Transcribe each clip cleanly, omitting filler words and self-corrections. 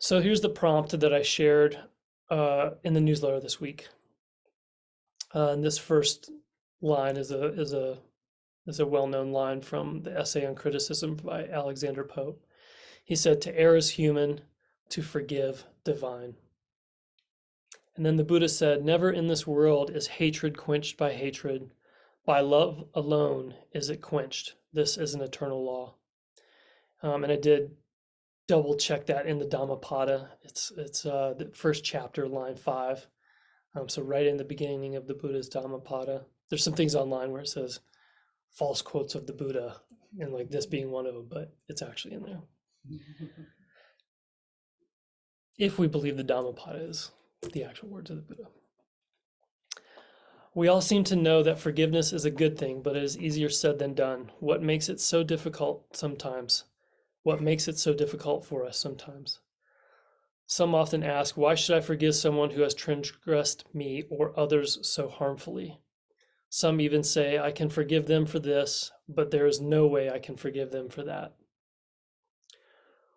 So here's the prompt that I shared in the newsletter this week. And this first line is a well-known line from the essay on criticism by Alexander Pope. He said, "To err is human, to forgive divine." And then the Buddha said, "Never in this world is hatred quenched by hatred. By love alone is it quenched. This is an eternal law." And I did double check that in the Dhammapada. It's the first chapter, line 5. So right in the beginning of the Buddha's Dhammapada. There's some things online where it says false quotes of the Buddha, and like this being one of them, but it's actually in there. If we believe the Dhammapada is the actual words of the Buddha. We all seem to know that forgiveness is a good thing, but it is easier said than done. What makes it so difficult sometimes? What makes it so difficult for us sometimes? Some often ask, why should I forgive someone who has transgressed me or others so harmfully? Some even say, I can forgive them for this, but there is no way I can forgive them for that.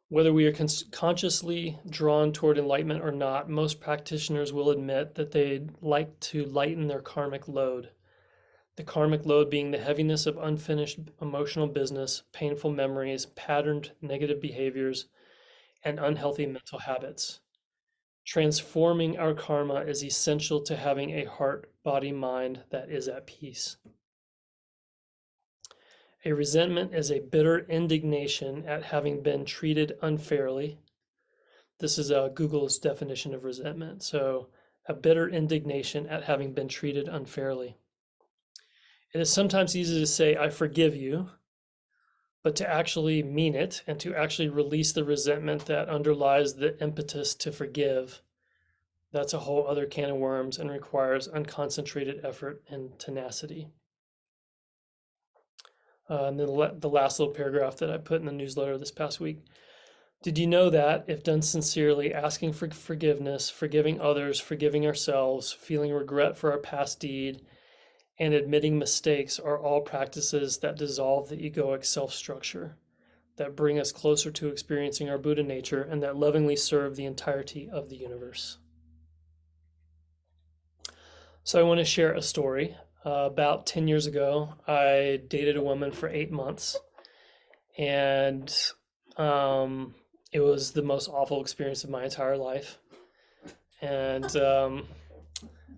Whether we are consciously drawn toward enlightenment or not, most practitioners will admit that they'd like to lighten their karmic load. The karmic load being the heaviness of unfinished emotional business, painful memories, patterned negative behaviors, and unhealthy mental habits. Transforming our karma is essential to having a heart, body, mind that is at peace. A resentment is a bitter indignation at having been treated unfairly. This is Google's definition of resentment. So, a bitter indignation at having been treated unfairly. It is sometimes easy to say, I forgive you, but to actually mean it and to actually release the resentment that underlies the impetus to forgive, that's a whole other can of worms and requires unconcentrated effort and tenacity. And then the last little paragraph that I put in the newsletter this past week. Did you know that, if done sincerely, asking for forgiveness, forgiving others, forgiving ourselves, feeling regret for our past deed, and admitting mistakes are all practices that dissolve the egoic self-structure, that bring us closer to experiencing our Buddha nature, and that lovingly serve the entirety of the universe? So I want to share a story. About 10 years ago, I dated a woman for 8 months, and it was the most awful experience of my entire life. And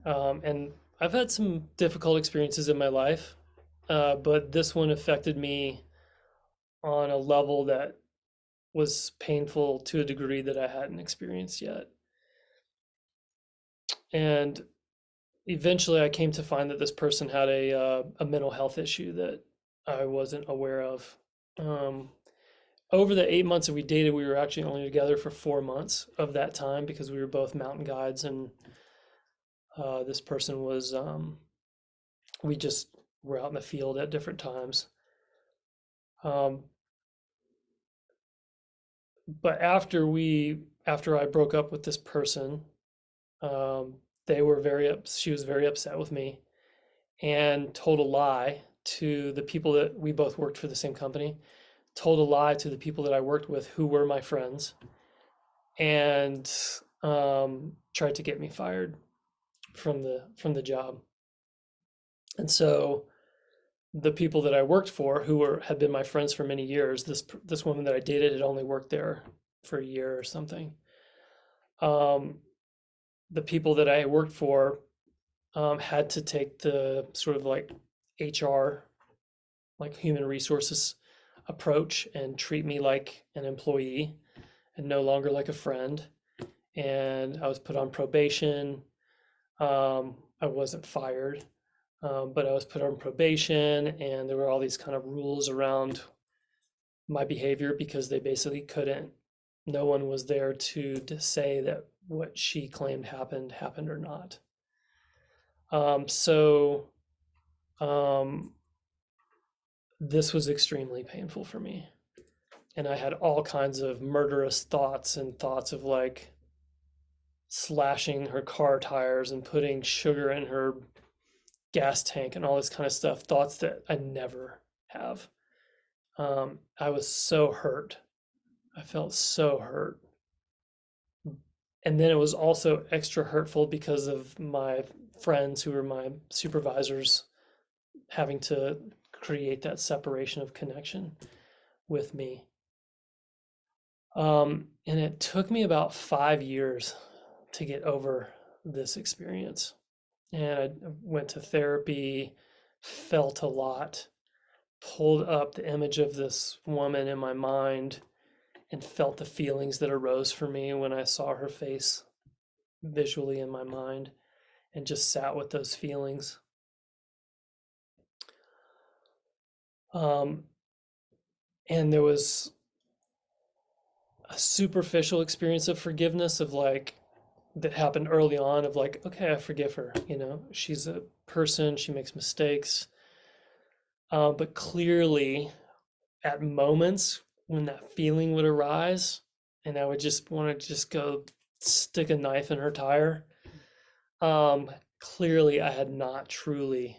and I've had some difficult experiences in my life, but this one affected me on a level that was painful to a degree that I hadn't experienced yet. And eventually I came to find that this person had a mental health issue that I wasn't aware of. Um, Over the 8 months that we dated, we were actually only together for 4 months of that time because we were both mountain guides, and this person was, we just were out in the field at different times. Um, but after I broke up with this person, um, she was very upset with me and told a lie to the people that we both worked for the same company, told a lie to the people that I worked with who were my friends, and tried to get me fired from the job. And so the people that I worked for, had been my friends for many years, this woman that I dated had only worked there for a year or something. The people that I worked for had to take the sort of like HR, like human resources approach, and treat me like an employee and no longer like a friend. And I was put on probation. I wasn't fired, but I was put on probation, and there were all these kind of rules around my behavior because they basically couldn't, no one was there to say that what she claimed happened or not. So this was extremely painful for me. And I had all kinds of murderous thoughts, and thoughts of like slashing her car tires and putting sugar in her gas tank and all this kind of stuff, thoughts that I never have. I was so hurt. I felt so hurt. And then it was also extra hurtful because of my friends who were my supervisors having to create that separation of connection with me. And it took me about 5 years to get over this experience. And I went to therapy, felt a lot, pulled up the image of this woman in my mind, and felt the feelings that arose for me when I saw her face visually in my mind, and just sat with those feelings. And there was a superficial experience of forgiveness of like that happened early on of like, okay, I forgive her, she's a person, she makes mistakes. But clearly at moments when that feeling would arise and I would just want to just go stick a knife in her tire, clearly I had not truly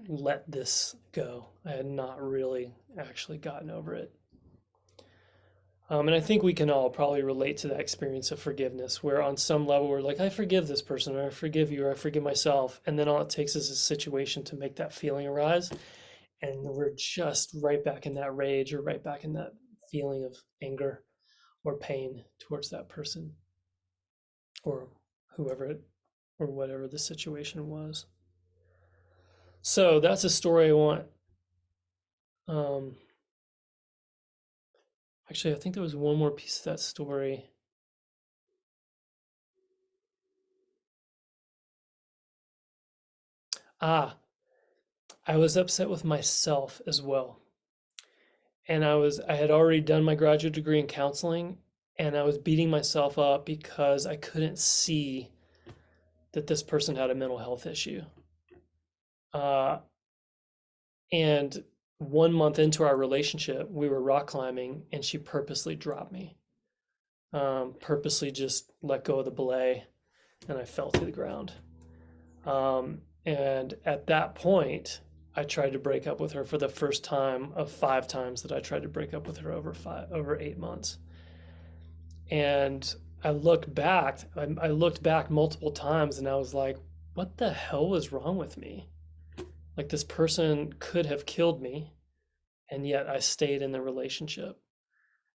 let this go. I had not really actually gotten over it. And I think we can all probably relate to that experience of forgiveness, where on some level we're like, I forgive this person, or I forgive you, or I forgive myself. And then all it takes is a situation to make that feeling arise. And we're just right back in that rage or right back in that feeling of anger or pain towards that person or whoever it, or whatever the situation was. So that's a story I want. Actually, I think there was one more piece of that story. I was upset with myself as well. And I had already done my graduate degree in counseling, and I was beating myself up because I couldn't see that this person had a mental health issue. And 1 month into our relationship, we were rock climbing, and she purposely dropped me, purposely just let go of the belay, and I fell to the ground. And at that point, I tried to break up with her for the first time of 5 times that I tried to break up with her over 8 months. And I looked back multiple times, and I was like, what the hell was wrong with me? Like, this person could have killed me, and yet I stayed in the relationship.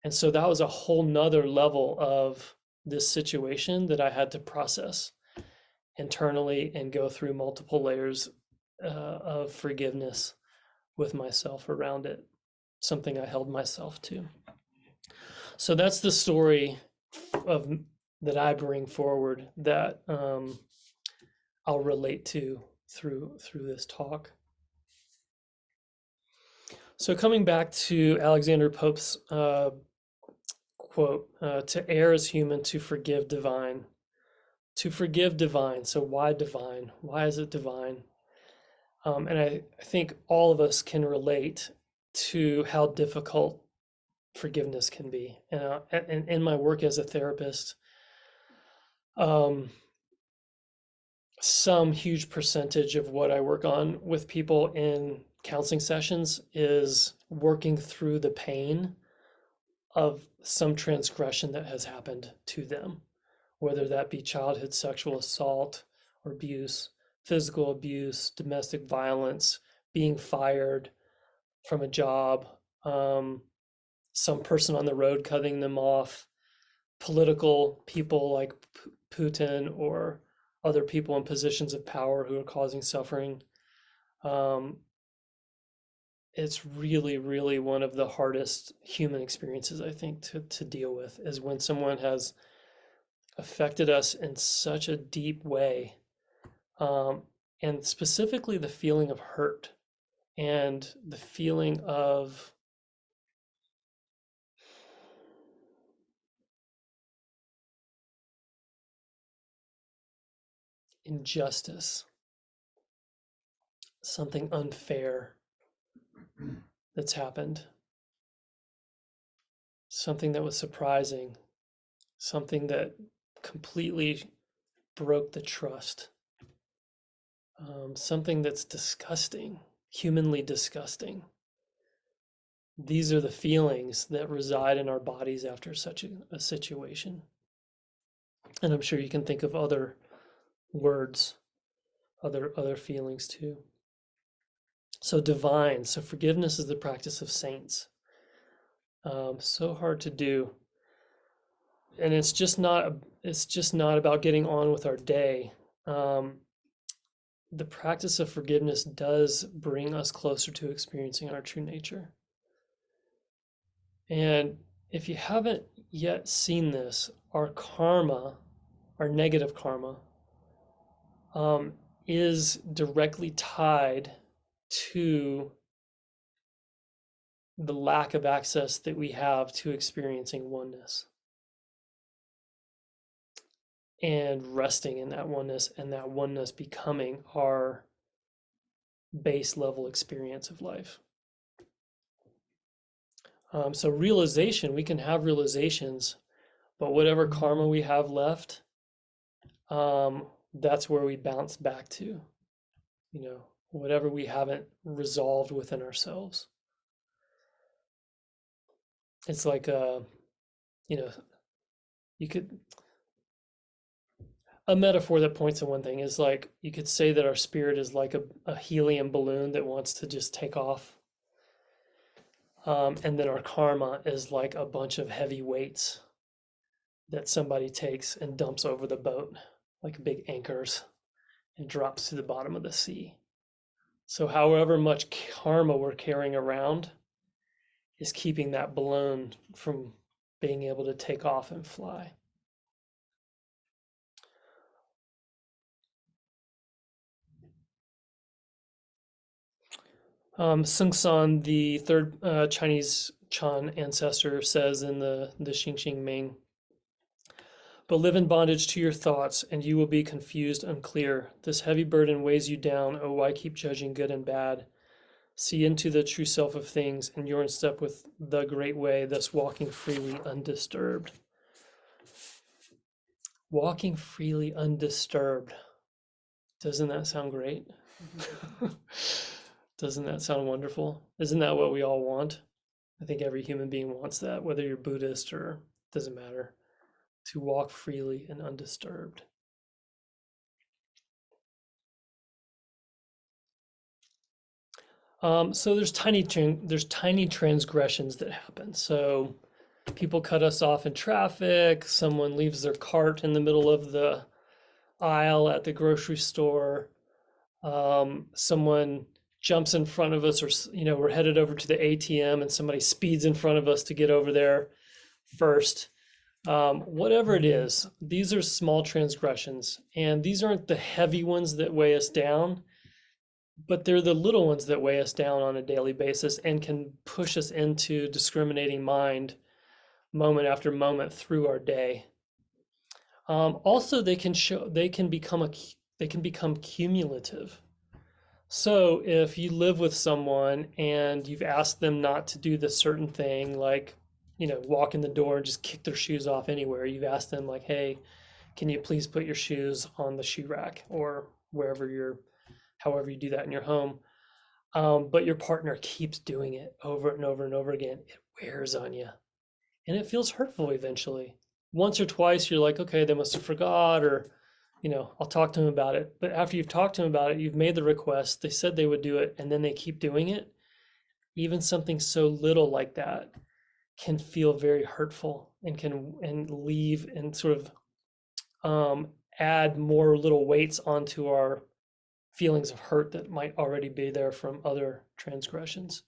And so that was a whole nother level of this situation that I had to process internally and go through multiple layers of forgiveness with myself around it, something I held myself to. So that's the story of that I bring forward that I'll relate to through this talk. So coming back to Alexander Pope's quote, to err is human, to forgive divine. To forgive divine. So why divine? Why is it divine? And I think all of us can relate to how difficult forgiveness can be. And in my work as a therapist, some huge percentage of what I work on with people in counseling sessions is working through the pain of some transgression that has happened to them, whether that be childhood sexual assault or abuse, physical abuse, domestic violence, being fired from a job, some person on the road cutting them off, political people like Putin or other people in positions of power who are causing suffering. It's really, really one of the hardest human experiences, I think, to deal with, is when someone has affected us in such a deep way. And specifically the feeling of hurt and the feeling of injustice, something unfair that's happened, something that was surprising, something that completely broke the trust, something that's disgusting, humanly disgusting. These are the feelings that reside in our bodies after such a situation. And I'm sure you can think of other words, other feelings too. So divine. So forgiveness is the practice of saints. So hard to do, and it's just not about getting on with our day. Um, the practice of forgiveness does bring us closer to experiencing our true nature. And if you haven't yet seen this, our karma, our negative karma, um, is directly tied to the lack of access that we have to experiencing oneness and resting in that oneness, and that oneness becoming our base level experience of life. So realization, we can have realizations, but whatever karma we have left, that's where we bounce back to, whatever we haven't resolved within ourselves. It's like, you know, you could, a metaphor that points to one thing is like, you could say that our spirit is like a helium balloon that wants to just take off. And then our karma is like a bunch of heavy weights that somebody takes and dumps over the boat, like big anchors, and drops to the bottom of the sea. So however much karma we're carrying around is keeping that balloon from being able to take off and fly. Sung San, the third Chinese Chan ancestor, says in the Xing Xing Ming, but live in bondage to your thoughts, and you will be confused, unclear. This heavy burden weighs you down. Oh, why keep judging good and bad? See into the true self of things, and you're in step with the great way, thus walking freely undisturbed. Walking freely undisturbed. Doesn't that sound great? Doesn't that sound wonderful? Isn't that what we all want? I think every human being wants that, whether you're Buddhist or doesn't matter, to walk freely and undisturbed. So there's tiny transgressions that happen. So people cut us off in traffic. Someone leaves their cart in the middle of the aisle at the grocery store. Someone jumps in front of us, or we're headed over to the ATM and somebody speeds in front of us to get over there first. Whatever it is, these are small transgressions, and these aren't the heavy ones that weigh us down, but they're the little ones that weigh us down on a daily basis and can push us into discriminating mind moment after moment through our day. Also, they can become cumulative. So if you live with someone and you've asked them not to do this certain thing, like, walk in the door and just kick their shoes off anywhere, you've asked them like, hey, can you please put your shoes on the shoe rack or however you do that in your home. But your partner keeps doing it over and over and over again. It wears on you and it feels hurtful eventually. Once or twice, you're like, okay, they must have forgot, or I'll talk to them about it. But after you've talked to them about it, you've made the request, they said they would do it, and then they keep doing it. Even something so little like that can feel very hurtful and leave and sort of add more little weights onto our feelings of hurt that might already be there from other transgressions.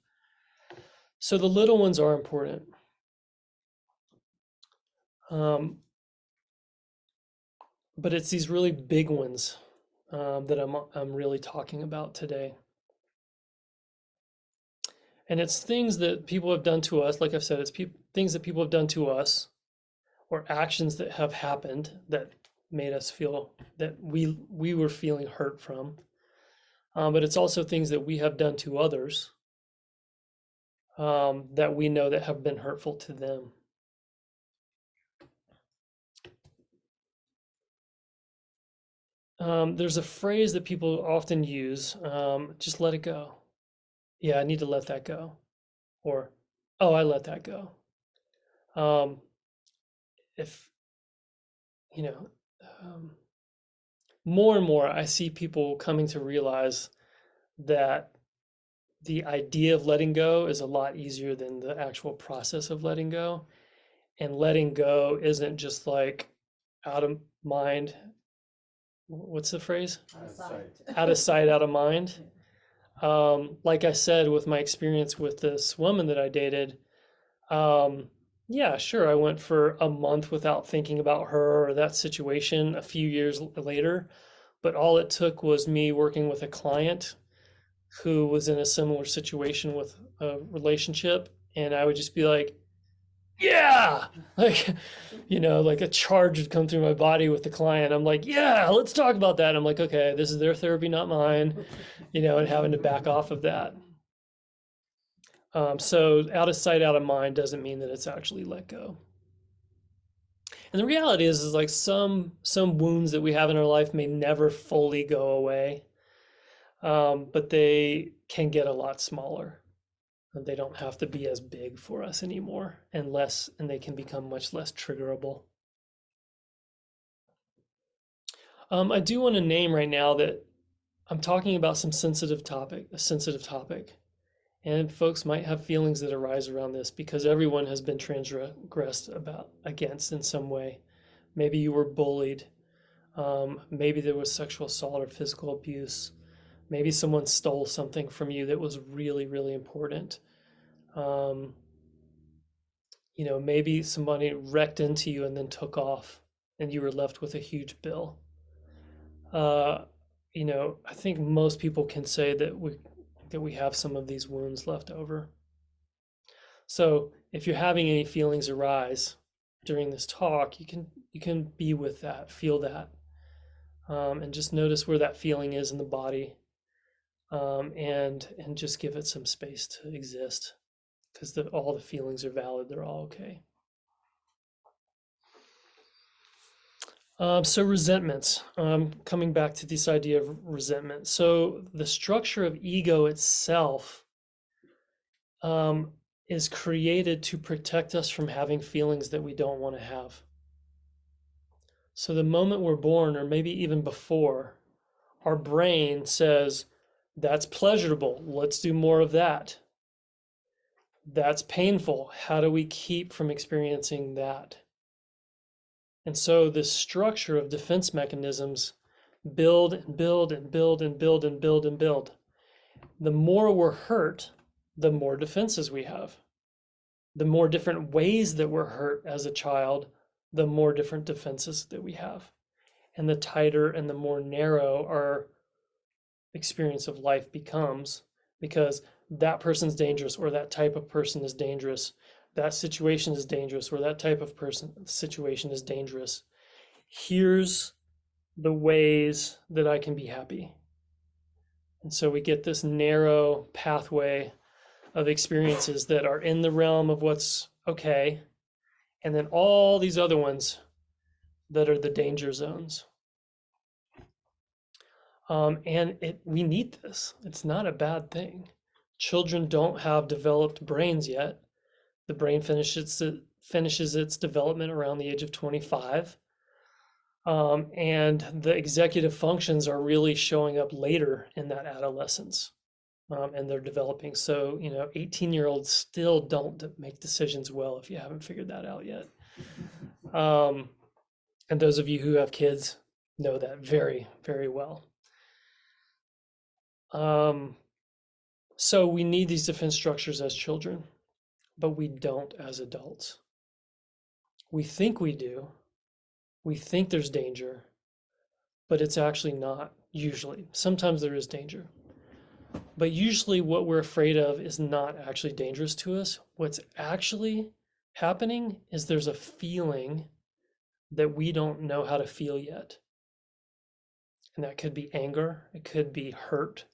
So the little ones are important. But it's these really big ones that I'm really talking about today. And it's things that people have done to us. Like I've said, it's things that people have done to us, or actions that have happened that made us feel that we were feeling hurt from. But it's also things that we have done to others that we know that have been hurtful to them. There's a phrase that people often use, just let it go. Yeah, I need to let that go. Or, oh, I let that go. If, more and more I see people coming to realize that the idea of letting go is a lot easier than the actual process of letting go. And letting go isn't just like out of mind. What's the phrase? Out of sight. Out of sight, out of mind. Like I said, with my experience with this woman that I dated, yeah, sure, I went for a month without thinking about her or that situation a few years later, but all it took was me working with a client who was in a similar situation with a relationship, and I would just be like, yeah, like, like a charge would come through my body with the client. I'm like, yeah, let's talk about that. I'm like, okay, this is their therapy, not mine, and having to back off of that. So out of sight, out of mind doesn't mean that it's actually let go. And the reality is like some wounds that we have in our life may never fully go away, but they can get a lot smaller. They don't have to be as big for us anymore, and they can become much less triggerable. I do want to name right now that I'm talking about a sensitive topic, and folks might have feelings that arise around this because everyone has been transgressed against in some way. Maybe you were bullied. Maybe there was sexual assault or physical abuse. Maybe someone stole something from you that was really, really important. Maybe somebody wrecked into you and then took off and you were left with a huge bill. I think most people can say that we have some of these wounds left over. So if you're having any feelings arise during this talk, you can be with that, feel that, and just notice where that feeling is in the body, and just give it some space to exist, because all the feelings are valid. They're all okay. So resentments, coming back to this idea of resentment. So the structure of ego itself is created to protect us from having feelings that we don't want to have. So the moment we're born, or maybe even before, our brain says, that's pleasurable, let's do more of that. That's painful, how do we keep from experiencing that? And so this structure of defense mechanisms build and build and build and build and build and build. The more we're hurt, the more defenses we have. The more different ways that we're hurt as a child, the more different defenses that we have. And the tighter and the more narrow our experience of life becomes, because that person's dangerous, or that type of person is dangerous. That situation is dangerous, or that type of situation is dangerous. Here's the ways that I can be happy. And so we get this narrow pathway of experiences that are in the realm of what's okay, and then all these other ones that are the danger zones. We need this. It's not a bad thing. Children don't have developed brains yet. The brain finishes its development around the age of 25. And the executive functions are really showing up later in that adolescence. And they're developing. So, 18-year-olds still don't make decisions well, if you haven't figured that out yet. And those of you who have kids know that very, very well. So we need these defense structures as children, but we don't as adults. We think we do. We think there's danger, but it's actually not, usually. Sometimes there is danger. But usually what we're afraid of is not actually dangerous to us. What's actually happening is there's a feeling that we don't know how to feel yet. And that could be anger, it could be hurt,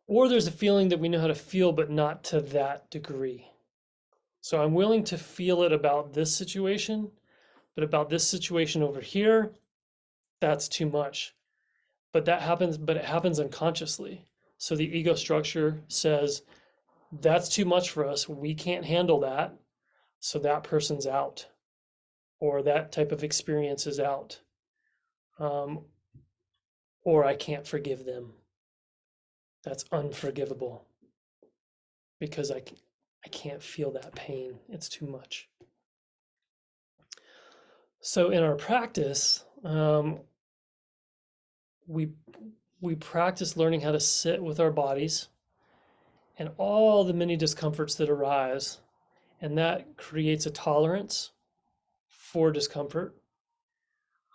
or there's a feeling that we know how to feel, but not to that degree. So I'm willing to feel it about this situation, but about this situation over here, that's too much. But it happens unconsciously. So the ego structure says, that's too much for us. We can't handle that. So that person's out, or that type of experience is out. um, or I can't forgive them. That's unforgivable because I can't feel that pain. It's too much. So in our practice, we practice learning how to sit with our bodies and all the many discomforts that arise, and that creates a tolerance for discomfort.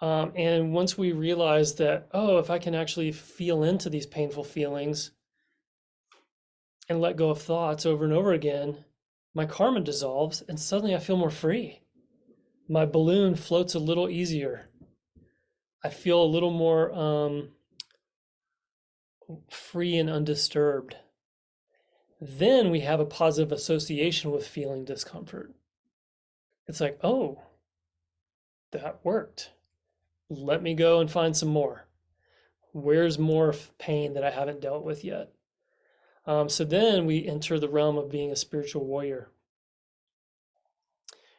And once we realize that, oh, if I can actually feel into these painful feelings and let go of thoughts over and over again, my karma dissolves and suddenly I feel more free. My balloon floats a little easier. I feel a little more free and undisturbed. Then we have a positive association with feeling discomfort. It's like, oh, that worked. Let me go and find some more. Where's more pain that I haven't dealt with yet? So then we enter the realm of being a spiritual warrior.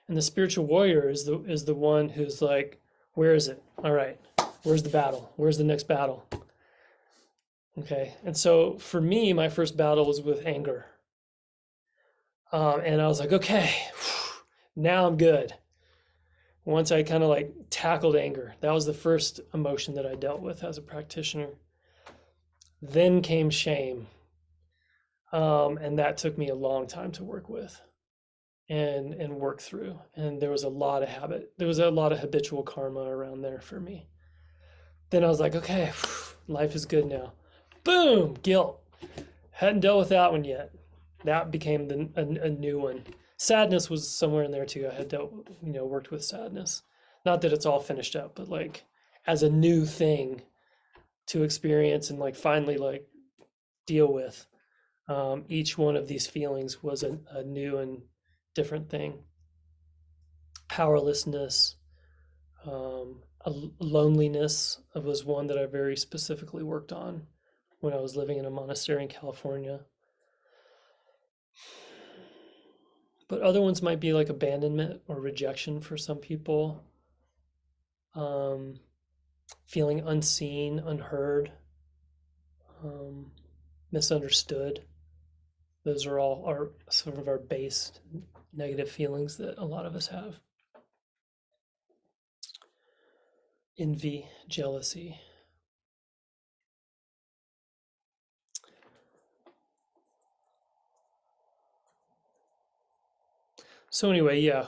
And the spiritual warrior is the one who's like, where is it? All right, where's the battle? Where's the next battle? Okay, and so for me, my first battle was with anger. And I was like, okay, now I'm good. Once I kind of like tackled anger, that was the first emotion that I dealt with as a practitioner. Then came shame. And that took me a long time to work with and work through. And there was a lot of habitual karma around there for me. Then I was like, okay, life is good now. Boom, guilt. Hadn't dealt with that one yet. That became a new one. Sadness was somewhere in there too. I had worked with sadness. Not that it's all finished up, but like as a new thing to experience and like finally like deal with. Each one of these feelings was a new and different thing. Powerlessness, loneliness was one that I very specifically worked on when I was living in a monastery in California. But other ones might be like abandonment or rejection for some people. Feeling unseen, unheard, misunderstood. Those are all sort of our base negative feelings that a lot of us have. Envy, jealousy. So anyway, yeah,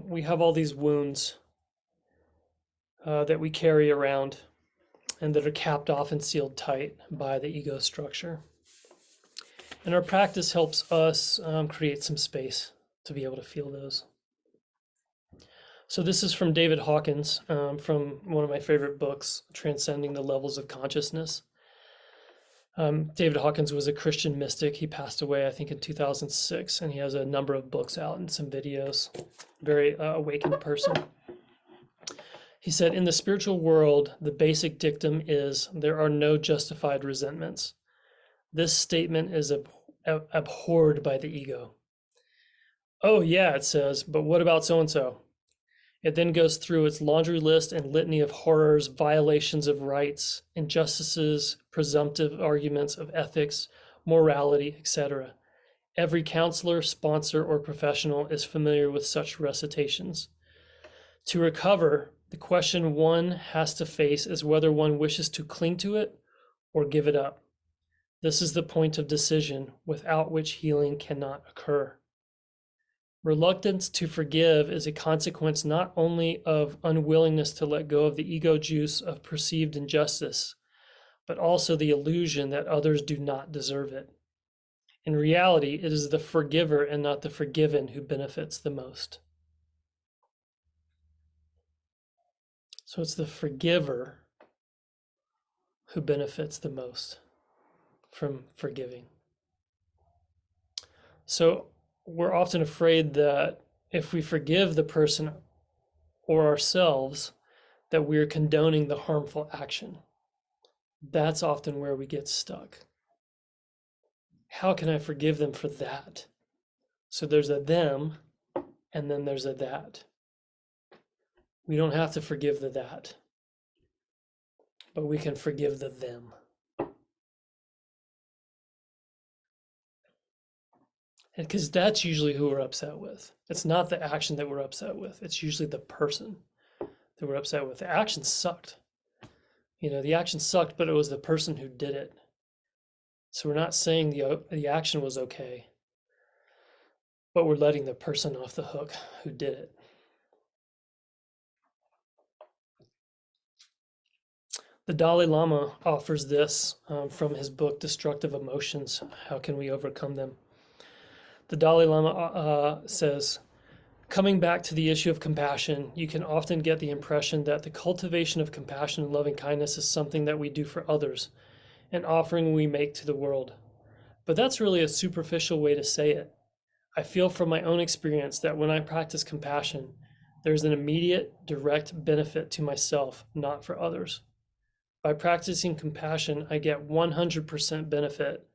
we have all these wounds that we carry around and that are capped off and sealed tight by the ego structure. And our practice helps us create some space to be able to feel those. So this is from David Hawkins, from one of my favorite books, Transcending the Levels of Consciousness. David Hawkins was a Christian mystic. He passed away, I think, in 2006, and he has a number of books out and some videos. Very awakened person. He said, in the spiritual world, the basic dictum is there are no justified resentments. This statement is abhorred by the ego. Oh yeah, it says, but what about so-and-so? It then goes through its laundry list and litany of horrors, violations of rights, injustices, presumptive arguments of ethics, morality, etc. Every counselor, sponsor, or professional is familiar with such recitations. To recover, the question one has to face is whether one wishes to cling to it or give it up. This is the point of decision without which healing cannot occur. Reluctance to forgive is a consequence not only of unwillingness to let go of the ego juice of perceived injustice, but also the illusion that others do not deserve it. In reality, it is the forgiver and not the forgiven who benefits the most. So it's the forgiver who benefits the most from forgiving. So we're often afraid that if we forgive the person or ourselves, that we're condoning the harmful action. That's often where we get stuck. How can I forgive them for that? So there's a them, and then there's a that. We don't have to forgive the that. but we can forgive the them. And because that's usually who we're upset with. It's not the action that we're upset with. It's usually the person that we're upset with. The action sucked. The action sucked, but it was the person who did it. So we're not saying the action was okay, but we're letting the person off the hook who did it. The Dalai Lama offers this from his book, Destructive Emotions. How can we overcome them? The Dalai Lama says, coming back to the issue of compassion, you can often get the impression that the cultivation of compassion and loving kindness is something that we do for others, an offering we make to the world. But that's really a superficial way to say it. I feel from my own experience that when I practice compassion, there's an immediate, direct benefit to myself, not for others. By practicing compassion, I get 100% benefit,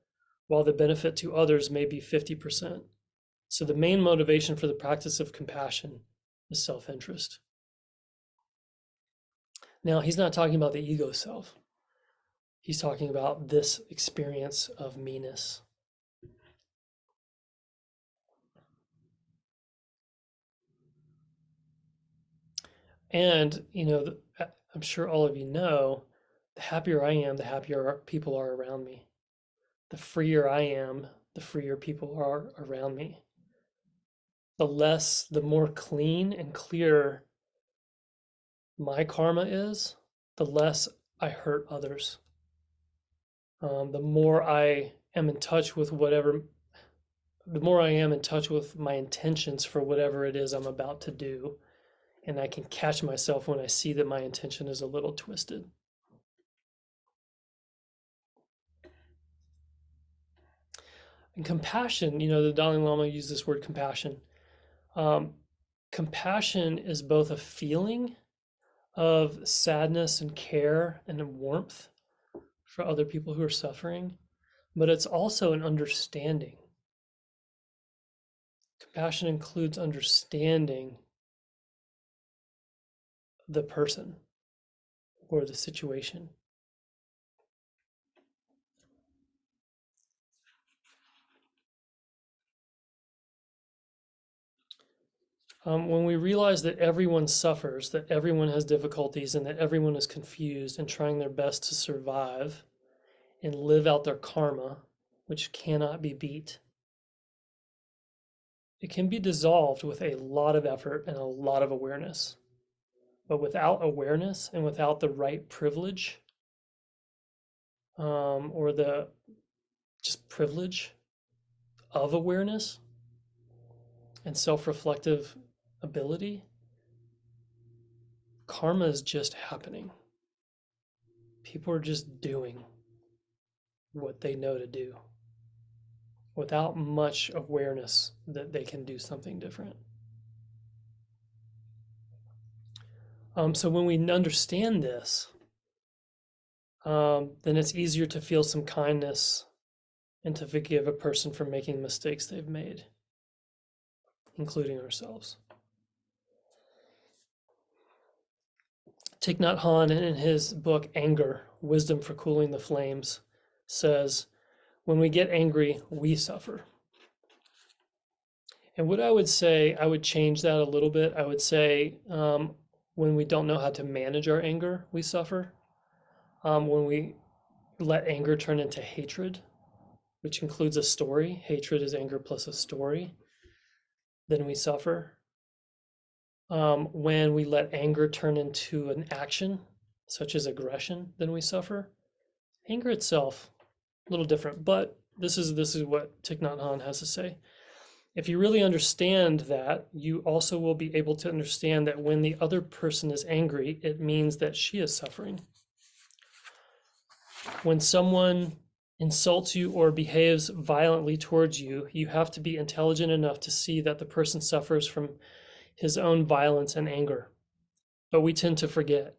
while the benefit to others may be 50%. So the main motivation for the practice of compassion is self-interest. Now, he's not talking about the ego self. He's talking about this experience of meanness. And, I'm sure all of you know, the happier I am, the happier people are around me. The freer I am, the freer people are around me. The more clean and clear my karma is, the less I hurt others. The more I am in touch with my intentions for whatever it is I'm about to do, and I can catch myself when I see that my intention is a little twisted. And compassion, the Dalai Lama used this word compassion. Compassion is both a feeling of sadness and care and warmth for other people who are suffering, but it's also an understanding. Compassion includes understanding the person or the situation. When we realize that everyone suffers, that everyone has difficulties, and that everyone is confused and trying their best to survive and live out their karma, which cannot be beat, it can be dissolved with a lot of effort and a lot of awareness. But without awareness and without the right privilege, or the just privilege of awareness and self-reflective ability, karma is just happening. People are just doing what they know to do without much awareness that they can do something different. So when we understand this, then it's easier to feel some kindness and to forgive a person for making mistakes they've made, including ourselves. Thich Nhat Hanh, in his book Anger, Wisdom for Cooling the Flames, says, when we get angry, we suffer. And what I would say, I would change that a little bit. I would say when we don't know how to manage our anger, we suffer. When we let anger turn into hatred, which includes a story, hatred is anger plus a story, then we suffer. When we let anger turn into an action, such as aggression, then we suffer. Anger itself, a little different, but this is what Thich Nhat Hanh has to say. If you really understand that, you also will be able to understand that when the other person is angry, it means that she is suffering. When someone insults you or behaves violently towards you, you have to be intelligent enough to see that the person suffers from his own violence and anger. But we tend to forget.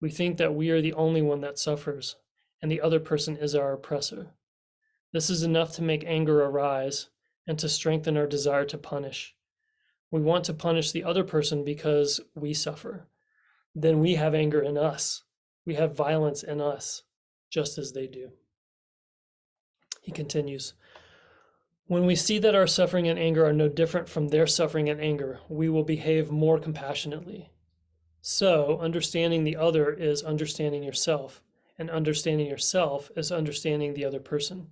We think that we are the only one that suffers, and the other person is our oppressor. This is enough to make anger arise and to strengthen our desire to punish. We want to punish the other person because we suffer. Then we have anger in us, We have violence in us, just as they do. He continues, when we see that our suffering and anger are no different from their suffering and anger, we will behave more compassionately. So, understanding the other is understanding yourself, and understanding yourself is understanding the other person.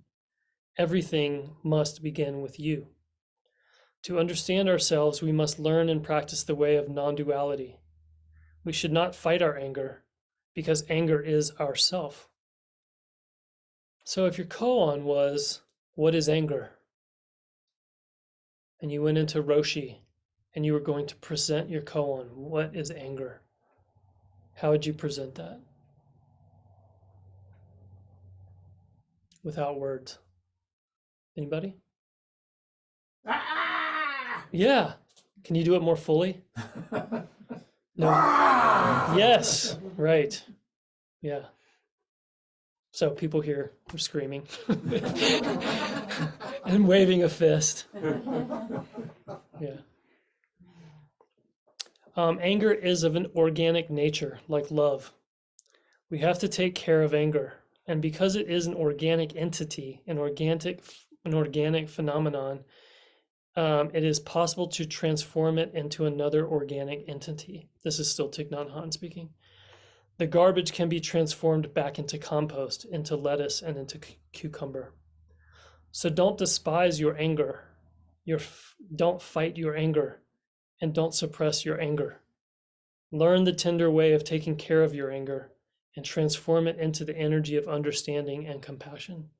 Everything must begin with you. To understand ourselves, we must learn and practice the way of non-duality. We should not fight our anger, because anger is ourself. So if your koan was, what is anger? And you went into Roshi and you were going to present your koan, what is anger? How would you present that? Without words. Anybody? Yeah. Can you do it more fully? No. Yes. Right. Yeah. So people here are screaming and waving a fist. Yeah. Anger is of an organic nature, like love. We have to take care of anger. And because it is an organic entity, an organic phenomenon, it is possible to transform it into another organic entity. This is still Thich Nhat Hanh speaking. The garbage can be transformed back into compost, into lettuce, and into cucumber. So don't despise your anger. Don't fight your anger, and don't suppress your anger. Learn the tender way of taking care of your anger and transform it into the energy of understanding and compassion.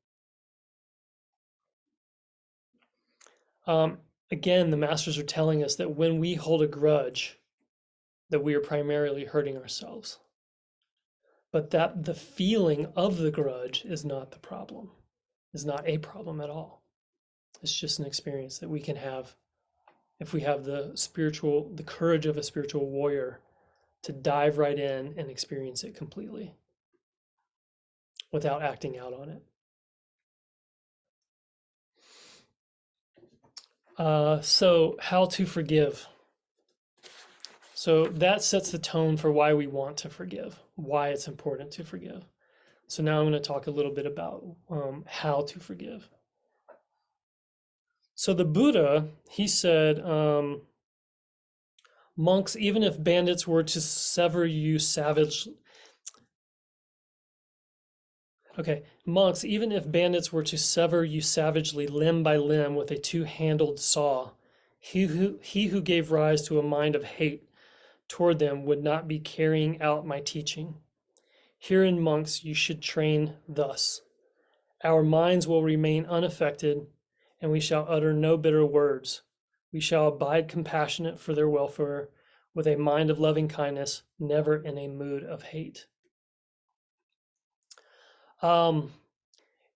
Again, the masters are telling us that when we hold a grudge, that we are primarily hurting ourselves. But that the feeling of the grudge is not the problem, is not a problem at all. It's just an experience that we can have if we have the courage of a spiritual warrior to dive right in and experience it completely without acting out on it. So how to forgive. So that sets the tone for why we want to forgive, why it's important to forgive. So now I'm going to talk a little bit about how to forgive. So the Buddha, he said, monks, even if bandits were to sever you savagely, monks, even if bandits were to sever you savagely limb by limb with a two-handled saw, he who gave rise to a mind of hate toward them would not be carrying out my teaching. Herein, monks, you should train thus. Our minds will remain unaffected, and we shall utter no bitter words. We shall abide compassionate for their welfare with a mind of loving kindness, never in a mood of hate.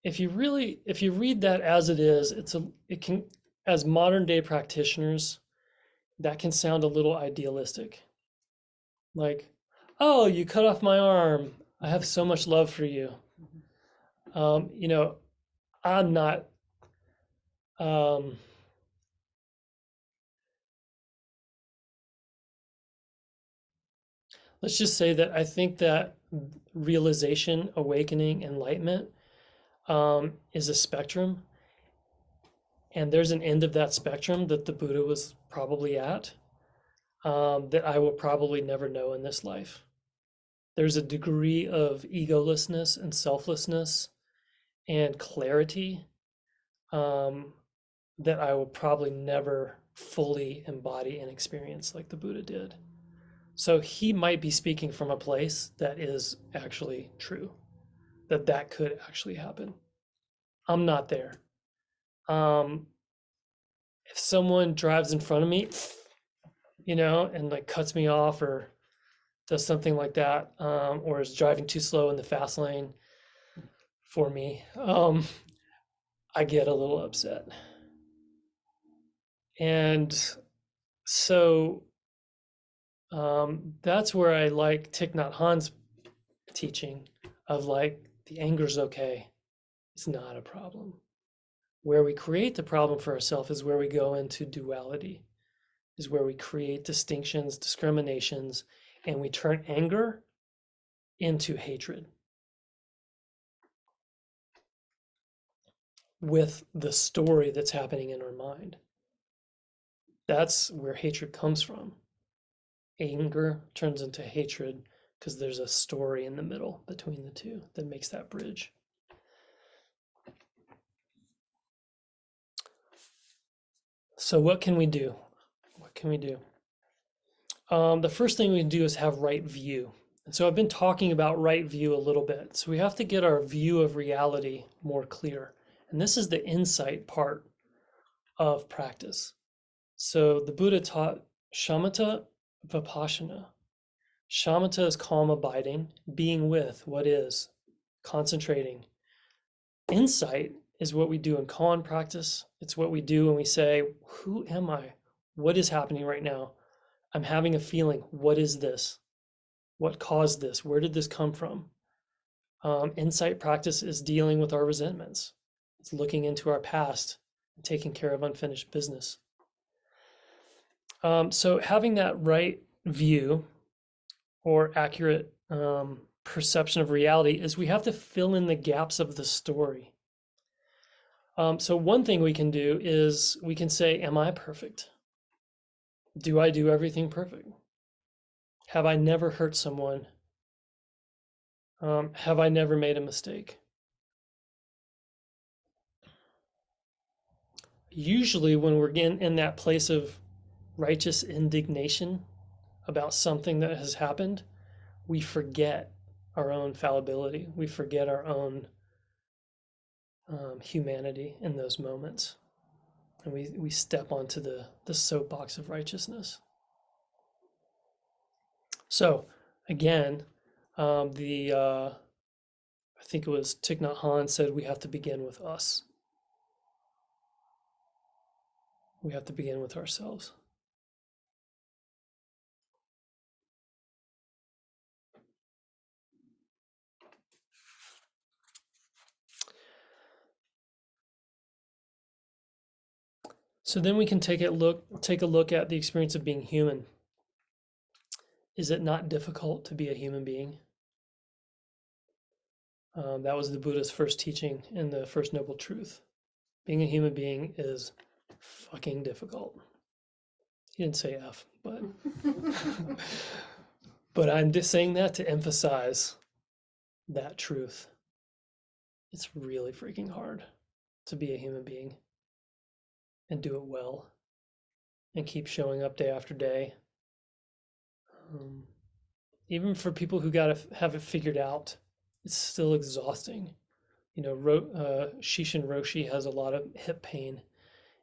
If you read that as it is, it can, as modern day practitioners, that can sound a little idealistic. Like, oh, you cut off my arm. I have so much love for you. I'm not, let's just say that I think that realization, awakening, enlightenment is a spectrum. And there's an end of that spectrum that the Buddha was probably at, that I will probably never know in this life. There's a degree of egolessness and selflessness and clarity that I will probably never fully embody and experience like the Buddha did. So he might be speaking from a place that is actually true, that could actually happen. I'm not there. If someone drives in front of me, and like cuts me off or does something like that, or is driving too slow in the fast lane for me, I get a little upset. And so that's where I like Thich Nhat Hanh's teaching of like, the anger's okay. It's not a problem. Where we create the problem for ourselves is where we go into duality, is where we create distinctions, discriminations, and we turn anger into hatred with the story that's happening in our mind. That's where hatred comes from. Anger turns into hatred because there's a story in the middle between the two that makes that bridge. So what can we do? What can we do? The first thing we can do is have right view. And so I've been talking about right view a little bit. So we have to get our view of reality more clear. And this is the insight part of practice. So the Buddha taught shamatha vipassana. Shamatha is calm abiding, being with what is, concentrating. Insight is what we do in koan practice. It's what we do when we say, who am I? What is happening right now? I'm having a feeling. What is this? What caused this? Where did this come from? Insight practice is dealing with our resentments. It's looking into our past and taking care of unfinished business. So having that right view or accurate perception of reality is we have to fill in the gaps of the story. So one thing we can do is we can say, am I perfect? Do I do everything perfect? Have I never hurt someone? Have I never made a mistake? Usually when we're in that place of righteous indignation about something that has happened, we forget our own fallibility. We forget our own humanity in those moments. And we step onto the soapbox of righteousness. So again, I think it was Thich Nhat Hanh said we have to begin with us. We have to begin with ourselves. So then we can take a look at the experience of being human. Is it not difficult to be a human being? That was the Buddha's first teaching in the First Noble Truth. Being a human being is fucking difficult. He didn't say F, but but I'm just saying that to emphasize that truth. It's really freaking hard to be a human being and do it well and keep showing up day after day. Even for people who gotta have it figured out, it's still exhausting. You know, Shishin Roshi has a lot of hip pain,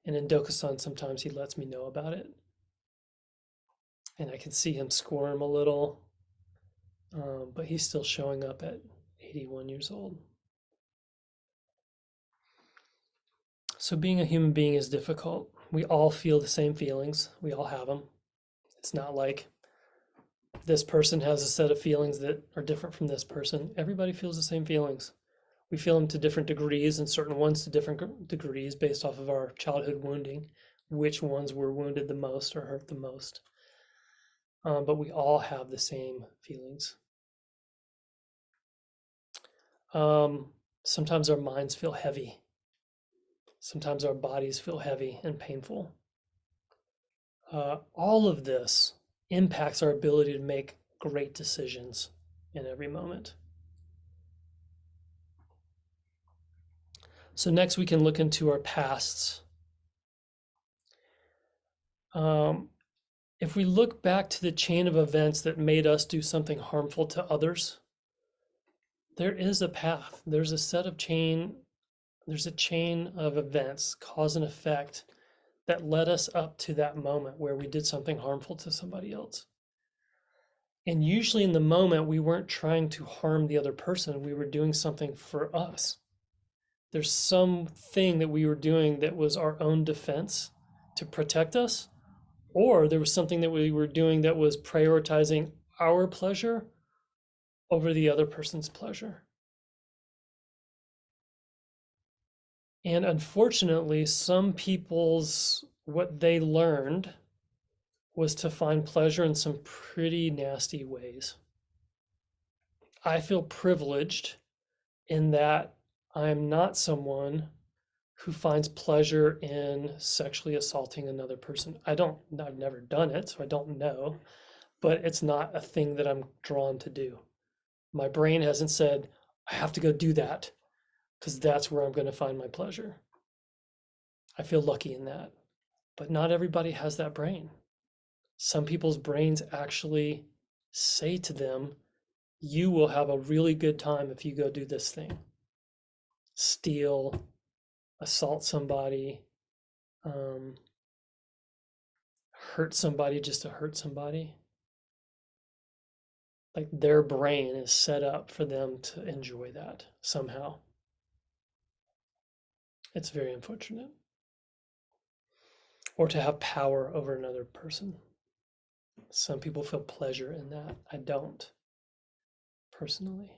and in Dokusan sometimes he lets me know about it. And I can see him squirm a little, but he's still showing up at 81 years old. So being a human being is difficult. We all feel the same feelings. We all have them. It's not like this person has a set of feelings that are different from this person. Everybody feels the same feelings. We feel them to different degrees, and certain ones to different degrees based off of our childhood wounding, which ones were wounded the most or hurt the most. But we all have the same feelings. Sometimes our minds feel heavy. Sometimes our bodies feel heavy and painful. All of this impacts our ability to make great decisions in every moment. So next we can look into our pasts. If we look back to the chain of events that made us do something harmful to others, there is a path. There's a chain of events, cause and effect, that led us up to that moment where we did something harmful to somebody else. And usually in the moment, we weren't trying to harm the other person. We were doing something for us. There's something that we were doing that was our own defense to protect us, or there was something that we were doing that was prioritizing our pleasure over the other person's pleasure. And unfortunately, some people's, what they learned was to find pleasure in some pretty nasty ways. I feel privileged in that I'm not someone who finds pleasure in sexually assaulting another person. I've never done it, so I don't know, but it's not a thing that I'm drawn to do. My brain hasn't said, I have to go do that because that's where I'm going to find my pleasure. I feel lucky in that, but not everybody has that brain. Some people's brains actually say to them, you will have a really good time if you go do this thing. Steal, assault somebody, hurt somebody just to hurt somebody. Like their brain is set up for them to enjoy that somehow. It's very unfortunate. Or to have power over another person. Some people feel pleasure in that. I don't, personally.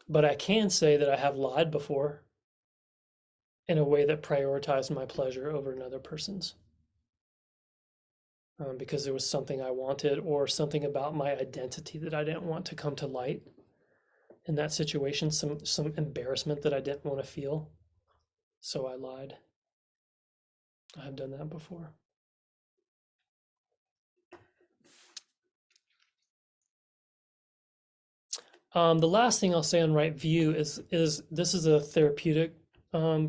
But I can say that I have lied before in a way that prioritized my pleasure over another person's. Because there was something I wanted or something about my identity that I didn't want to come to light in that situation, some embarrassment that I didn't want to feel. So I lied. I have done that before. The last thing I'll say on right view is this is a therapeutic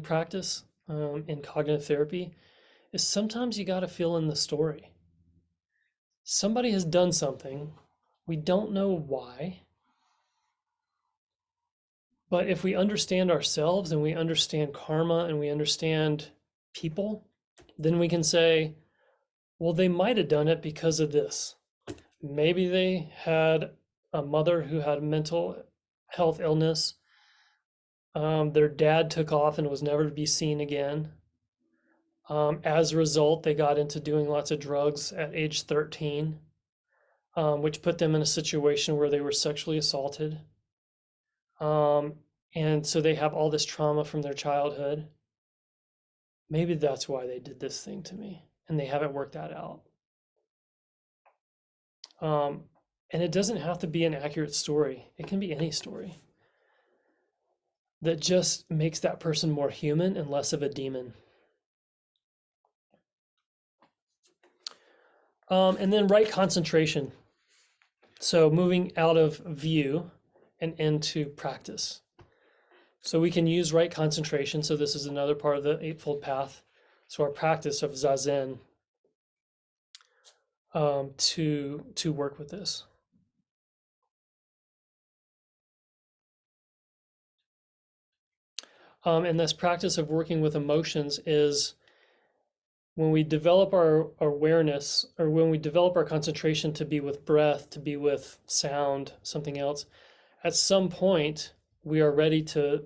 practice in cognitive therapy, is sometimes you got to fill in the story. Somebody has done something, we don't know why, but if we understand ourselves and we understand karma and we understand people, then we can say, well, they might have done it because of this. Maybe they had a mother who had mental health illness. Their dad took off and was never to be seen again. As a result, they got into doing lots of drugs at age 13, which put them in a situation where they were sexually assaulted. And so they have all this trauma from their childhood. Maybe that's why they did this thing to me, and they haven't worked that out. And it doesn't have to be an accurate story. It can be any story that just makes that person more human and less of a demon. And then right concentration. So moving out of view and into practice. So we can use right concentration. So this is another part of the Eightfold Path. So our practice of Zazen to work with this. And this practice of working with emotions is when we develop our awareness, or when we develop our concentration to be with breath, to be with sound, something else, at some point we are ready to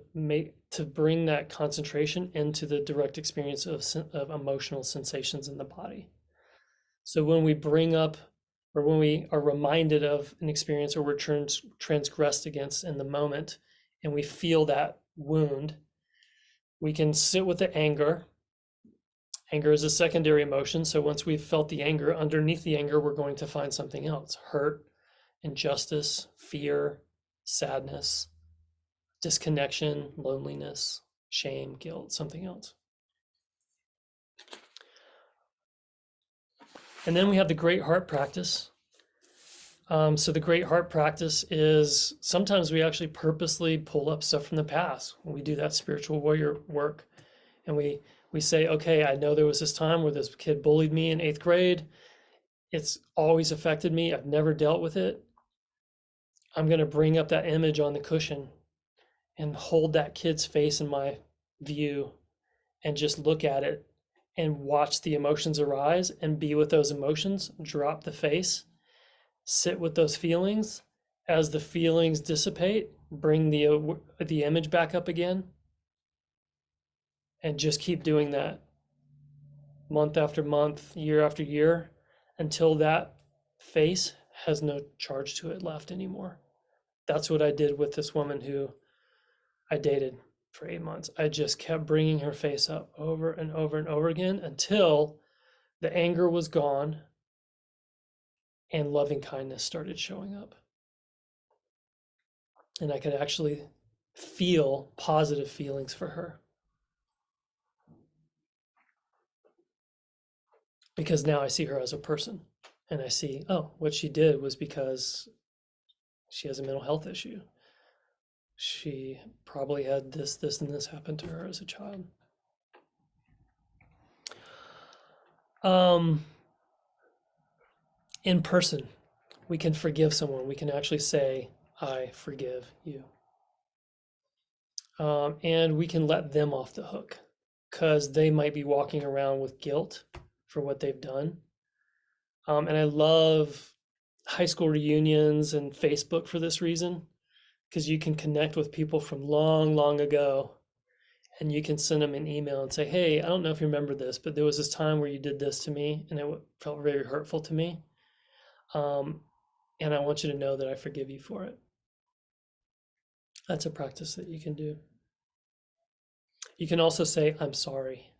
bring that concentration into the direct experience of emotional sensations in the body. So when we bring up, or when we are reminded of an experience or we're transgressed against in the moment, and we feel that wound, we can sit with the anger. Anger is a secondary emotion. So once we've felt the anger, underneath the anger, we're going to find something else: hurt, injustice, fear, sadness, disconnection, loneliness, shame, guilt, something else. And then we have the great heart practice. So the great heart practice is sometimes we actually purposely pull up stuff from the past when we do that spiritual warrior work. And we say, okay, I know there was this time where this kid bullied me in 8th grade. It's always affected me. I've never dealt with it. I'm going to bring up that image on the cushion and hold that kid's face in my view and just look at it and watch the emotions arise and be with those emotions, drop the face, sit with those feelings. As the feelings dissipate, bring the image back up again, and just keep doing that month after month, year after year, until that face has no charge to it left anymore. That's what I did with this woman who I dated for 8 months. I just kept bringing her face up over and over and over again until The anger was gone, and loving kindness started showing up. And I could actually feel positive feelings for her. Because now I see her as a person, and I see, oh, what she did was because she has a mental health issue. She probably had this, and this happen to her as a child. In person, we can forgive someone. We can actually say, I forgive you. And we can let them off the hook because they might be walking around with guilt for what they've done. And I love high school reunions and Facebook for this reason, because you can connect with people from long, long ago, and you can send them an email and say, hey, I don't know if you remember this, but there was this time where you did this to me, and it felt very hurtful to me. And I want you to know that I forgive you for it. That's a practice that you can do. You can also say, I'm sorry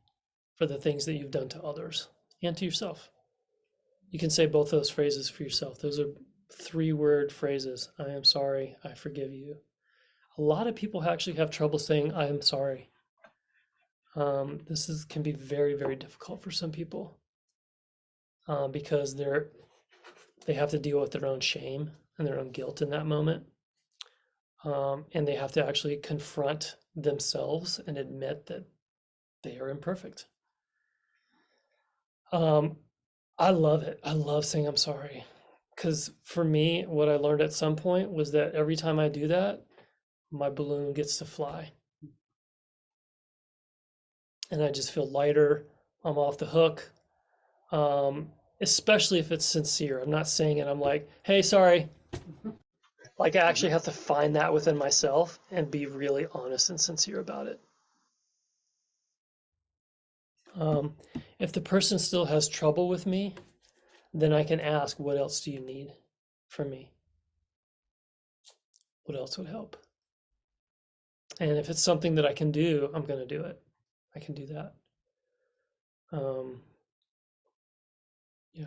for the things that you've done to others and to yourself. You can say both those phrases for yourself. Those are 3-word phrases. I am sorry, I forgive you. A lot of people actually have trouble saying, I am sorry. This can be very, very difficult for some people because they have to deal with their own shame and their own guilt in that moment. And they have to actually confront themselves and admit that they are imperfect. I love it. I love saying I'm sorry. Because for me, what I learned at some point was that every time I do that, my balloon gets to fly. And I just feel lighter. I'm off the hook. Especially if it's sincere. I'm not saying it. I'm like, hey, sorry. Like I actually have to find that within myself and be really honest and sincere about it. If the person still has trouble with me, then I can ask, what else do you need from me? What else would help? And if it's something that I can do, I'm going to do it. I can do that. Yeah.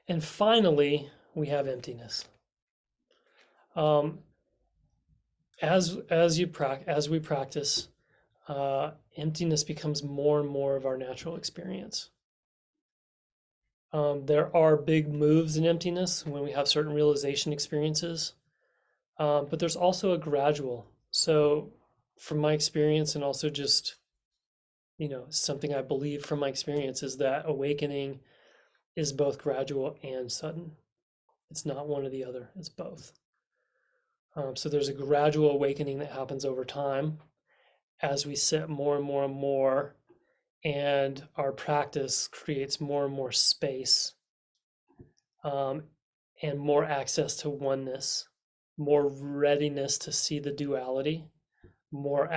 And finally, we have emptiness. As we practice, emptiness becomes more and more of our natural experience. There are big moves in emptiness when we have certain realization experiences, but there's also a gradual. So, from my experience, and also just something I believe from my experience, is that awakening is both gradual and sudden. It's not one or the other, it's both. So there's a gradual awakening that happens over time as we sit more and more and more, and our practice creates more and more space and more access to oneness, more readiness to see the duality, more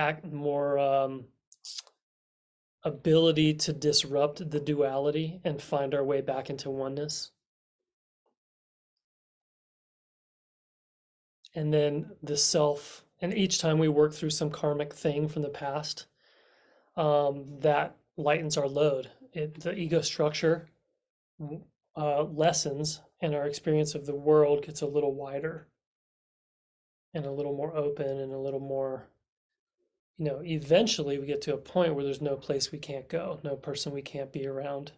ability to disrupt the duality and find our way back into oneness. And then the self, and each time we work through some karmic thing from the past, that lightens our load. The ego structure lessens, and our experience of the world gets a little wider and a little more open and a little more, eventually we get to a point where there's no place we can't go, no person we can't be around,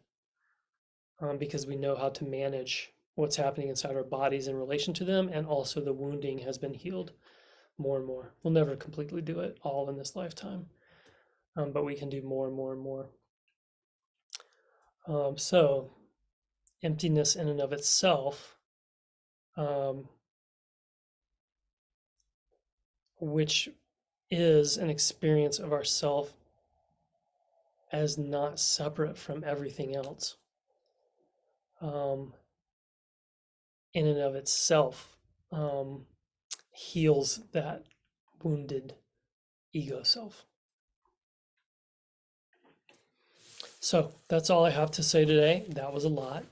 because we know how to manage what's happening inside our bodies in relation to them, and also the wounding has been healed more and more. We'll never completely do it all in this lifetime, but we can do more and more and more. So emptiness in and of itself, which is an experience of ourself as not separate from everything else, in and of itself, heals that wounded ego self. So that's all I have to say today. That was a lot.